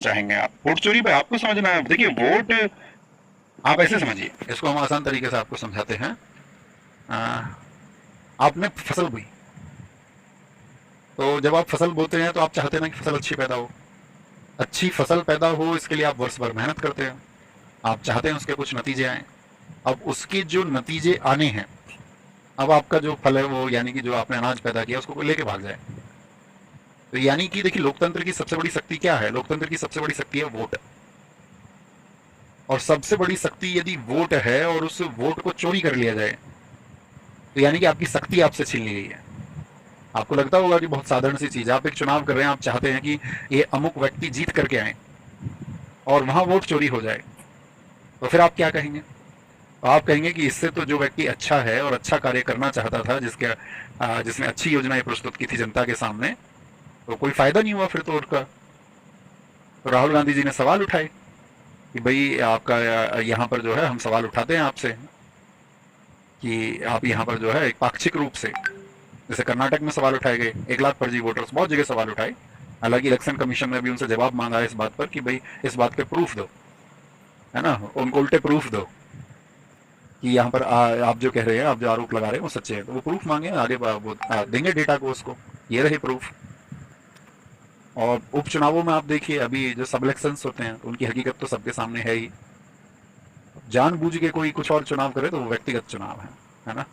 चाहेंगे आप? वोट चोरी पे आपको समझना है। देखिए वोट आप ऐसे समझिए, इसको हम आसान तरीके से आपको समझाते हैं। आ, आपने फसल बोई, तो जब आप फसल बोते हैं तो आप चाहते हैं ना कि फसल अच्छी पैदा हो। अच्छी फसल पैदा हो इसके लिए आप वर्ष भर मेहनत करते हैं, आप चाहते हैं उसके कुछ नतीजे आए। अब उसके जो नतीजे आने हैं, अब आपका जो फल है वो यानी कि जो आपने अनाज पैदा किया उसको कोई लेके भाग जाए, तो यानी कि देखिए लोकतंत्र की सबसे बड़ी शक्ति क्या है? लोकतंत्र की सबसे बड़ी शक्ति है वोट। और सबसे बड़ी शक्ति यदि वोट है और उस वोट को चोरी कर लिया जाए, तो यानी कि आपकी शक्ति आपसे छीन ली गई है। आपको लगता होगा कि बहुत साधारण सी चीज है, आप एक चुनाव कर रहे हैं, आप चाहते हैं कि ये अमुक व्यक्ति जीत करके आए और वहां वोट चोरी हो जाए, तो फिर आप क्या कहेंगे? तो आप कहेंगे कि इससे तो जो व्यक्ति अच्छा है और अच्छा कार्य करना चाहता था, जिसने अच्छी योजनाएं प्रस्तुत की थी जनता के सामने, तो कोई फायदा नहीं हुआ फिर तो उसका। तो राहुल गांधी जी ने सवाल उठाए कि भाई आपका यहाँ पर जो है, हम सवाल उठाते हैं आपसे कि आप यहाँ पर जो है एक पाक्षिक रूप से, जैसे कर्नाटक में सवाल उठाए गए, 1 लाख फर्जी वोटर्स, बहुत जगह सवाल उठाए। हालांकि इलेक्शन कमीशन ने भी उनसे जवाब मांगा है इस बात पर कि भाई इस बात पे प्रूफ दो, है ना, उनको उल्टे प्रूफ दो कि यहाँ पर आप जो कह रहे हैं, आप जो आरोप लगा रहे हैं वो सच्चे हैं, तो वो प्रूफ मांगे, आगे वो देंगे डेटा को उसको, ये रहे प्रूफ। और उपचुनावों में आप देखिए, अभी जो सब इलेक्शंस होते हैं तो उनकी हकीकत तो सबके सामने है ही। जानबूझ के कोई कुछ और चुनाव करे तो वो व्यक्तिगत चुनाव है ना।